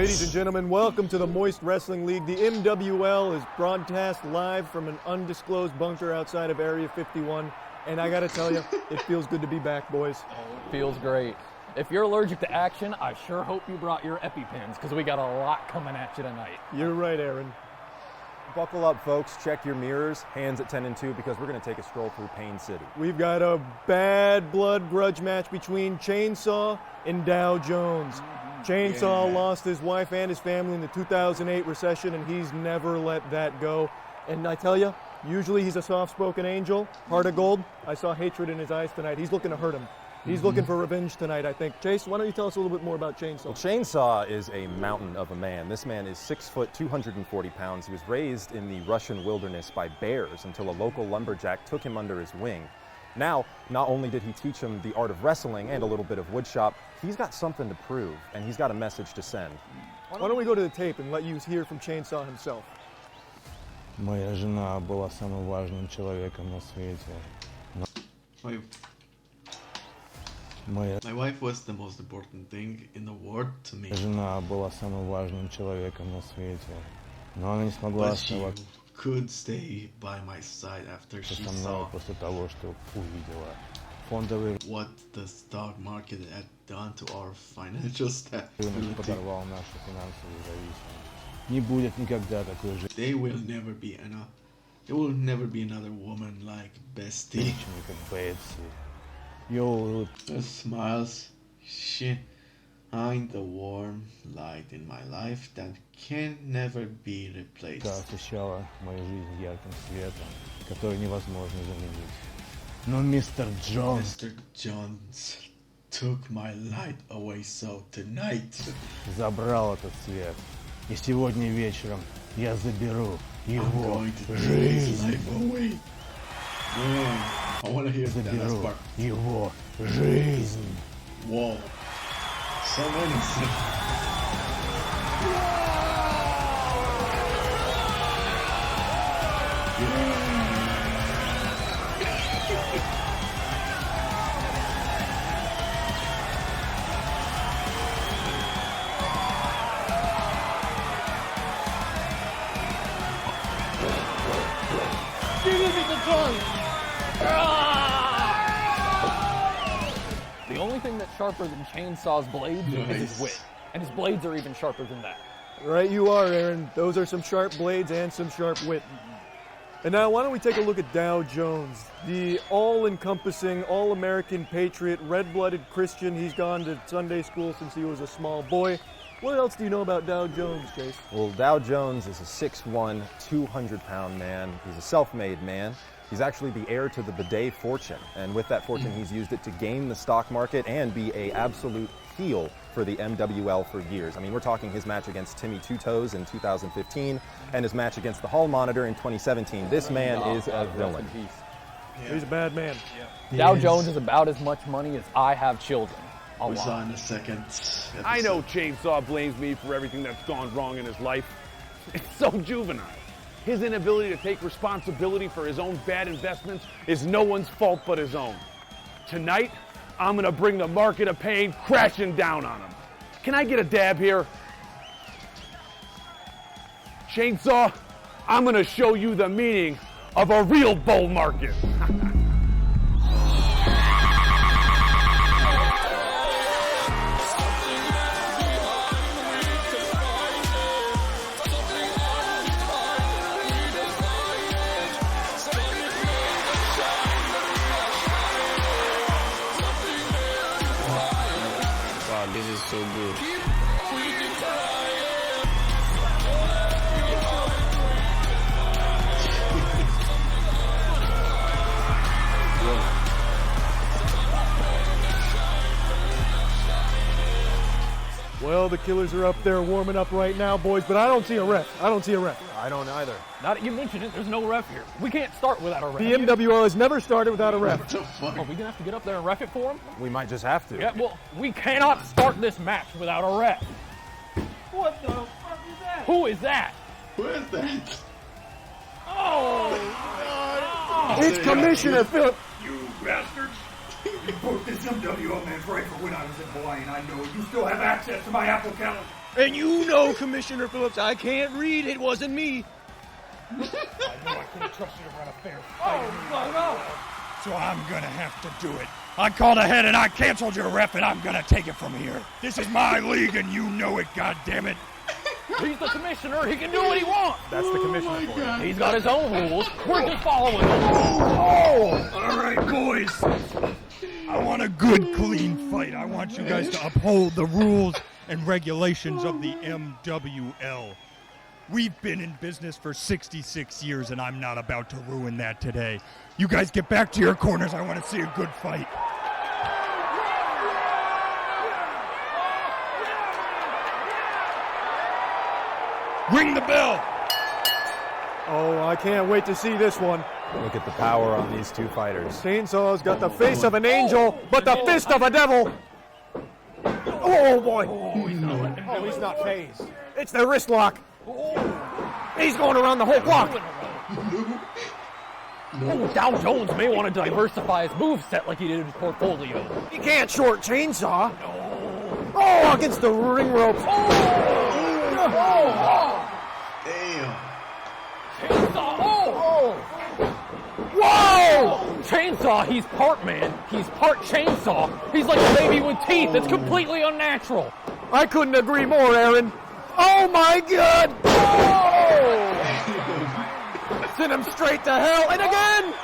Ladies and gentlemen, welcome to the Moist Wrestling League. The MWL is broadcast live from an undisclosed bunker outside of Area 51. And I gotta tell you, it feels good to be back, boys. Oh, it feels great. If you're allergic to action, I sure hope you brought your EpiPens, because we got a lot coming at you tonight. You're right, Aaron. Buckle up, folks. Check your mirrors. Hands at 10 and 2, because we're going to take a stroll through Pain City. We've got a bad blood grudge match between Chainsaw and Dow Jones. Chainsaw lost his wife and his family in the 2008 recession, and he's never let that go. And I tell you, usually he's a soft-spoken angel, heart of gold. I saw hatred in his eyes tonight. He's looking to hurt him. He's looking for revenge tonight, I think. Chase, why don't you tell us a little bit more about Chainsaw? Well, Chainsaw is a mountain of a man. This man is 6 foot, 240 pounds. He was raised in the Russian wilderness by bears until a local lumberjack took him under his wing. Now, not only did he teach him the art of wrestling and a little bit of woodshop, he's got something to prove, and he's got a message to send. Why don't we go to the tape and let you hear from Chainsaw himself? Моя жена была самым важным человеком на свете. My wife was the most important thing in the world to me. Жена была самым важным человеком на свете, но она не смогла But she оставаться could stay by my side after she со мной saw после того, что увидела. Фондовый what the stock market had done to our financial рынок stability. подорвал нашу финансовую зависимость. Не будет никогда такой же There will never be another woman like Bestie. женщины, как Бетси. Ее улыбка The smiles, she shine the warm light in my life that can never be replaced. освещала мою жизнь ярким светом, который невозможно заменить. Но мистер Джонс Mr. Jones took my light away, so tonight забрал этот свет. И сегодня вечером я заберу I'm его going to take his жизнь. life away. Man, I want to hear that last Заберу part. его жизнь. Whoa. So menacing. The only thing that's sharper than Chainsaw's blades is his wit. And his blades are even sharper than that. Right you are, Aaron. Those are some sharp blades and some sharp wit. And now why don't we take a look at Dow Jones, the all-encompassing, all-American patriot, red-blooded Christian. He's gone to Sunday school since he was a small boy. What else do you know about Dow Jones, Chase? Well, Dow Jones is a 6'1", 200-pound man. He's a self-made man. He's actually the heir to the bidet fortune, and with that fortune, he's used it to game the stock market and be an absolute heel for the MWL for years. I mean, we're talking his match against Timmy Two Toes in 2015 and his match against the Hall Monitor in 2017. This man is a villain. He's a bad man. Dow Jones is about as much money as I have children. A We saw lot. in the second episode. I know Chainsaw blames me for everything that's gone wrong in his life. It's so juvenile. His inability to take responsibility for his own bad investments is no one's fault but his own. Tonight, I'm gonna bring the market of pain crashing down on him. Can I get a dab here? Chainsaw, I'm gonna show you the meaning of a real bull market. Wow, this is so good. Well, the Killers are up there warming up right now, boys, but I don't see a ref. I don't I don't either. Now that you mention it, there's no ref here. We can't start without a ref. The MWL has never started without a ref. What the fuck? Are we gonna have to get up there and ref it for him? We might just have to. Yeah, well, we cannot start this match without a ref. What the fuck is that? Who is that? Who is that? Oh! It's Commissioner Philip. You bastards! You booked this MWO man's right for when I was in Hawaii, and I know you still have access to my Apple calendar. And you know, Commissioner Phillips, I can't read. It wasn't me. I knew I couldn't trust you to run a fair fight. So I'm gonna have to do it. I called ahead and I canceled your ref, and I'm gonna take it from here. This is my league, and you know it. God damn it! He's the commissioner. He can do what he wants. That's the commissioner for you. He's got his own rules. We're just following them. Oh! All right, boys. I want a good, clean fight. I want you guys to uphold the rules and regulations of the MWL. We've been in business for 66 years, and I'm not about to ruin that today. You guys get back to your corners. I want to see a good fight. Ring the bell. Oh, I can't wait to see this one. Look at the power on these two fighters. Chainsaw's got the face of an angel, but the fist of a devil. Oh, boy. Oh, he's not phased. It's the wrist lock. He's going around the whole block. Oh, Dow Jones may want to diversify his moveset like he did in his portfolio. He can't short Chainsaw. Oh, against the ring ropes. Damn. Chainsaw! Oh! Whoa! Chainsaw, he's part man. He's part chainsaw. He's like a baby with teeth. It's completely unnatural. I couldn't agree more, Aaron. Oh, my God. Oh! Send him straight to hell. And again.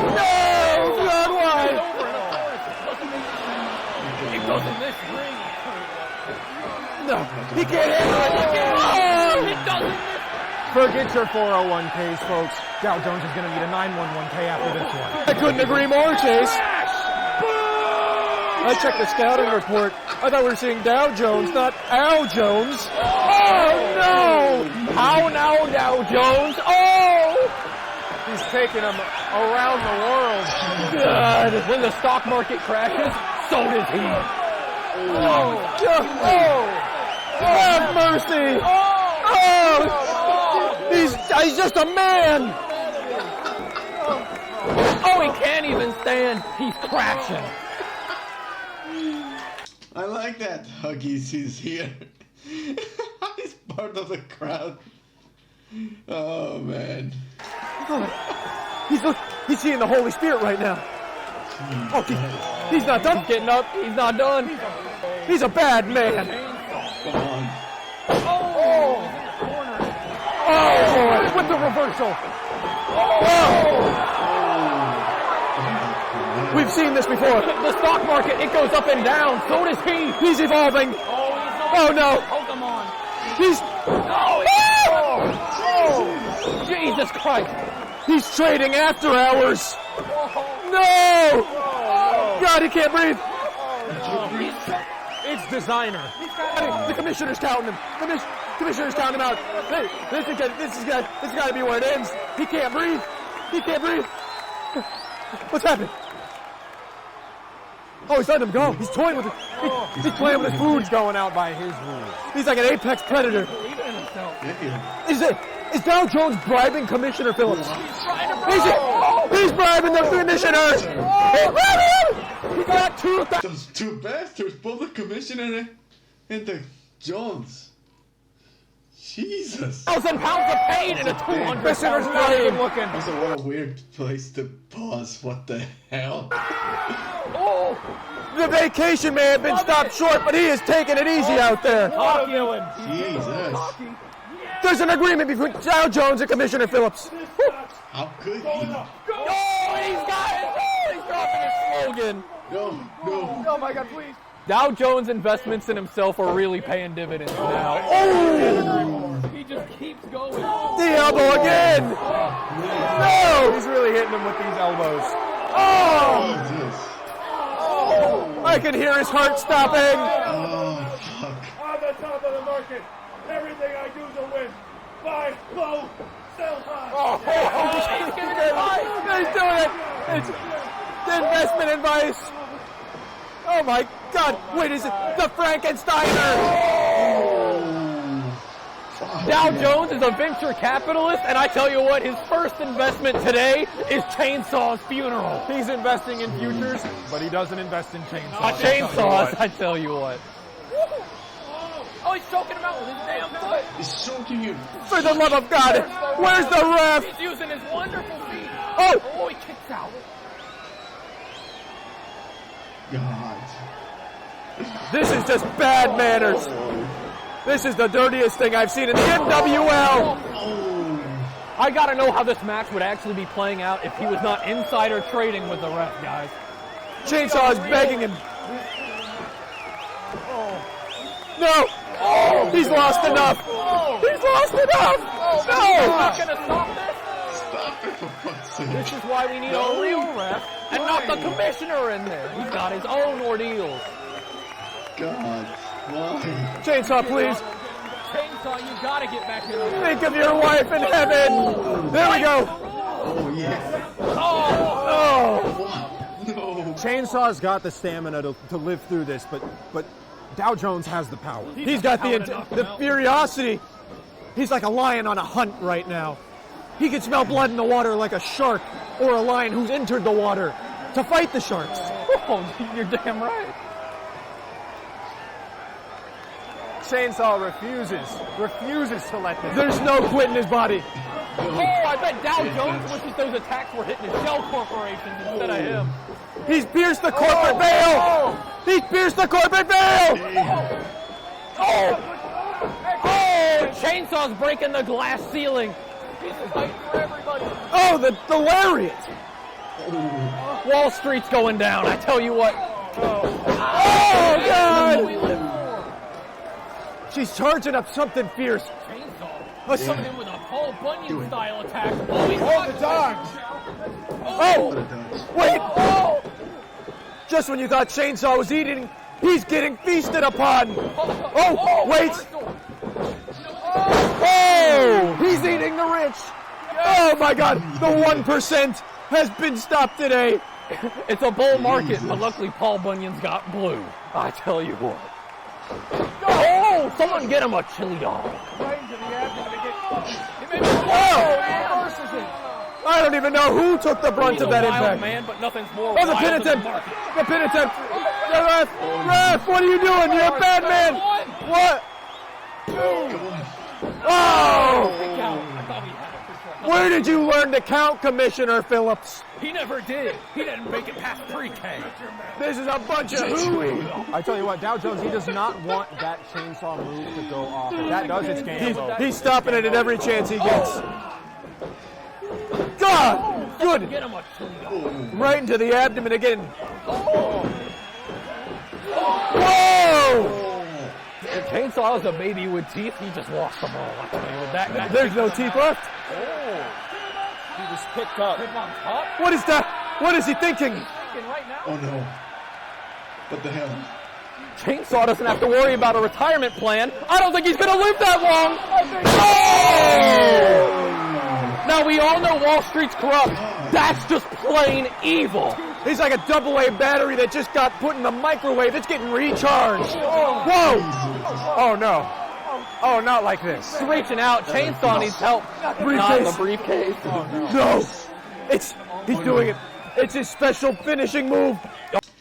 No, God, why? It goes in this ring. No, he can't handle it. Oh! It doesn't. Forget your 401ks, folks. Dow Jones is going to need a 911k after this one. I couldn't agree more, Chase. I checked the scouting report. I thought we were seeing Dow Jones, not Al Jones. Oh, no! How now, Dow Jones? Oh! He's taking him around the world. God. When the stock market crashes, so does he. Oh! Oh! Have mercy! Oh! He's just a man! Oh, he can't even stand. He's crashing. I like that Huggies is here. He's part of the crowd. Oh man. He's seeing the Holy Spirit right now. Oh, he's not done. He's getting up. He's not done. He's a bad man. Come on. Oh! Oh, with the reversal. Oh. We've seen this before. The stock market, it goes up and down. So does he. He's evolving. Oh, no. Pokemon. He's... Oh, Jesus Christ. He's trading after hours. No! God, he can't breathe. It's designer. The commissioner's counting him. The commissioner's counting him out. Hey, this is got to be where it ends. He can't breathe. He can't breathe. What's happening? Oh, he's letting him go. He's toying with it. He's playing with his food. Going out by his rules. He's like an apex predator. Is Dow Jones bribing Commissioner Phillips? He's bribing the commissioner. He got 2,000. Those two bastards, both the commissioner and the Jones. Jesus. £1,000 of pain in a 200. Commissioner's not even looking. That's what a weird place to pause. What the hell? Oh! The vacation may have been stopped short, but he is taking it easy out there. Jesus. There's an agreement between Dow Jones and Commissioner Phillips. How could he? Oh, he's got it! Oh, he's dropping his slogan. No. Oh my God, please. Dow Jones' investments in himself are really paying dividends now. Oh! He just keeps going. The elbow again. No! He's really hitting him with these elbows. Oh! Jesus. I can hear his heart stopping. Oh, fuck. I'm the top of the market. Everything I do is a win. Buy low, sell high. He's doing it. It's investment advice. Oh my God! Wait, is it the Frankensteiner? Dow Jones is a venture capitalist, and I tell you what, his first investment today is Chainsaw's funeral. He's investing in futures, but he doesn't invest in chainsaws. Chainsaws, I tell you what. Oh, he's choking him out with his damn foot. He's choking him. For the love of God, where's the ref? He's using his wonderful feet. Oh! He kicks out. God. This is just bad manners. This is the dirtiest thing I've seen in the MWL. I gotta know how this match would actually be playing out if he was not insider trading with the ref, guys. Chainsaw is begging him. No! Oh, he's lost enough. He's lost enough. He's No! not gonna stop this. Stop it for fuck's sake. This is why we need a real ref and not the commissioner in there. He's got his own ordeals. God. Why? Chainsaw, please. Chainsaw, you gotta get back in there. Think of your wife in heaven. There we go. Oh, yeah. Oh. No. Chainsaw's got the stamina to live through this, but Dow Jones has the power. He's got the furiosity. He's like a lion on a hunt right now. He can smell blood in the water like a shark or a lion who's entered the water to fight the sharks. Oh, you're damn right. Chainsaw refuses to let this. There's no quit in his body. Oh, I bet Dow Jones wishes those attacks were hitting his shell corporations instead of him. He's pierced the corporate veil. He's pierced the corporate veil. Chainsaw's breaking the glass ceiling. He's fighting for everybody. Oh, the lariat. Wall Street's going down, I tell you what. Oh, God. She's charging up something fierce. Chainsaw coming in with a Paul Bunyan style attack. Oh, he's the dodge. Oh, wait. Just when you thought Chainsaw was eating, he's getting feasted upon. Oh, wait. Oh, he's eating the rich. Oh, my God. The 1% has been stopped today. It's a bull market, but luckily Paul Bunyan's got blue. I tell you what. Oh, someone get him a chili dog. I don't even know who took the brunt of that impact. Man, but nothing's more Oh, the pin attempt. The pin attempt. Ref, what are you doing? You're a bad man. What? Oh! Where did you learn to count, Commissioner Phillips? He never did. He didn't make it past 3K. This is a bunch of hooey. I tell you what, Dow Jones, he does not want that chainsaw move to go off. If that does, it's game over. He's stopping it at every chance he gets. God! Good! Get him a chili dog. Right into the abdomen again. Whoa! If Chainsaw was a baby with teeth, he just lost them all. I tell you what, that guy. There's no teeth left. He was picked up. What is that? What is he thinking? Oh no. What the hell? Chainsaw doesn't have to worry about a retirement plan. I don't think he's going to live that long. Oh! Now, we all know Wall Street's corrupt. That's just plain evil. He's like a AA battery that just got put in the microwave. It's getting recharged. Whoa! Oh, no. Oh, not like this. He's reaching out. Chainsaw needs help. Not the briefcase. No. He's doing it. It's his special finishing move.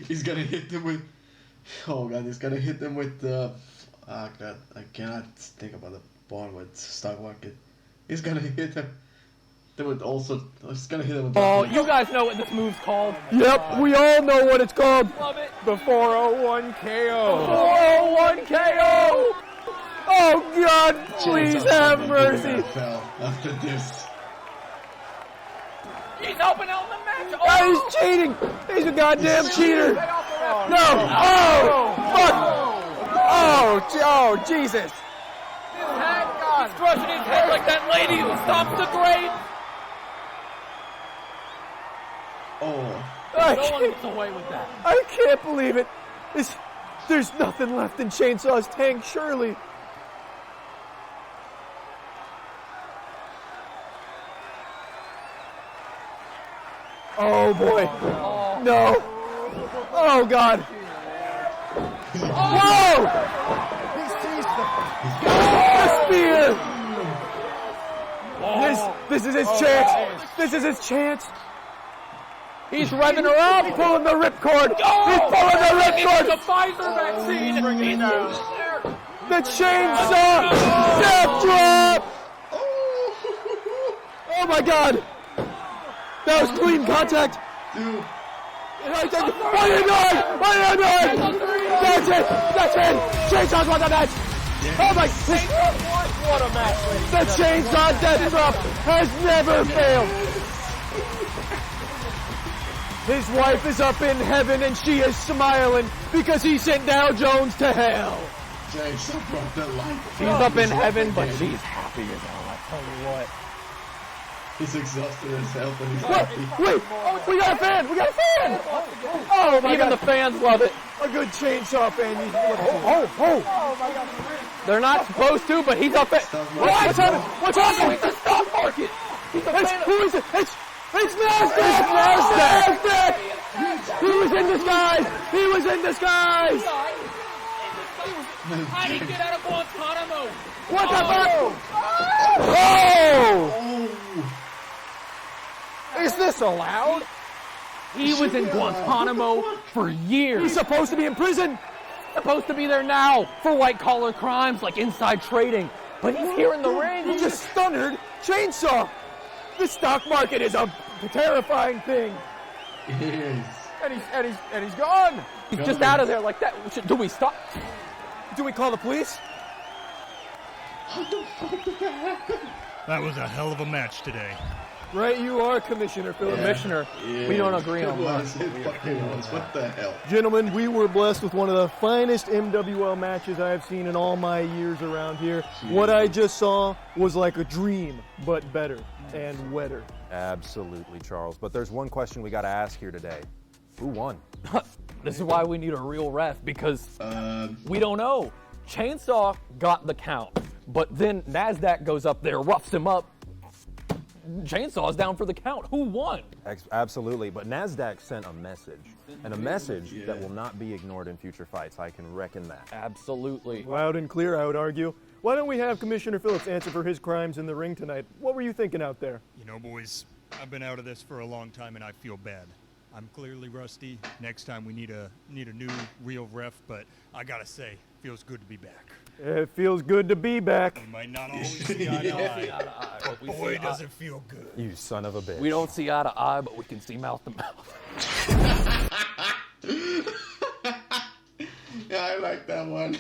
He's gonna hit them with. Oh god, he's gonna hit them with the. Oh god, I cannot think about the bond with stock market. He's gonna hit them with also. He's gonna hit them with. Oh, you guys know what this move's called. Yep, we all know what it's called. Love it. The 401 KO. 401 KO. Oh God, please have mercy. After this. He's helping out in the match. Oh, he's cheating. He's a goddamn cheater. No. Oh, fuck. Oh, Jesus. He's crushing his head like that lady who stops the train. Oh. No one gets away with that. I can't believe it. There's nothing left in Chainsaw's tank, surely. Oh boy. No. Oh God. Whoa! The spear! This is his chance. This is his chance. He's revving her up, pulling the ripcord. He's pulling the ripcord. The Pfizer vaccine. The chainsaw death drop! Oh my God! That was clean contact. Dude. What are you doing? What are you doing? That's it. That's it. Chainsaw's won the match. Oh my! What a match! The chainsaw death drop has never failed. His wife is up in heaven and she is smiling because he sent Dow Jones to hell. Chainsaw brought the life. She's up in heaven, but she's happy as hell. I tell you what. He's exhausted as hell, but he's happy. Wait, we got a fan. We got a fan. Oh my Even God. the fans love it. A good chainsaw fan. They're not supposed to, but he's up at. What's happening? What's happening? It's the stock market. He's a fan Who is it? It's NASDAQ! NASDAQ! He was in disguise! He was in disguise! How did he get out of Guantanamo? What the fuck? Oh! Is this allowed? He was in Guantanamo for years. He's supposed to be in prison. Supposed to be there now for white-collar crimes like inside trading. But he's here in the ring. He just stunned chainsaw. The stock market is a terrifying thing. It is. And he's gone. He's just out of there like that. Do we stop? Do we call the police? That was a hell of a match today. Right, you are, Commissioner Phillips. Commissioner, we don't agree on that. It fucking was. What the hell? Gentlemen, we were blessed with one of the finest MWL matches I have seen in all my years around here. What I just saw was like a dream, but better and wetter. Absolutely, Charles. But there's one question we got to ask here today. Who won? This is why we need a real ref, because we don't know. Chainsaw got the count, but then NASDAQ goes up there, roughs him up. Chainsaw's down for the count. Who won? Absolutely, but NASDAQ sent a message, and a message that will not be ignored in future fights. I can reckon that. Absolutely. Loud and clear, I would argue. Why don't we have Commissioner Phillips answer for his crimes in the ring tonight? What were you thinking out there? You know, boys, I've been out of this for a long time and I feel bad. I'm clearly rusty. Next time we need a new real ref, but I gotta say, feels good to be back. It feels good to be back. We might not always see eye to eye, but boy, does it feel good. You son of a bitch. We don't see eye to eye, but we can see mouth to mouth. Yeah, I like that one.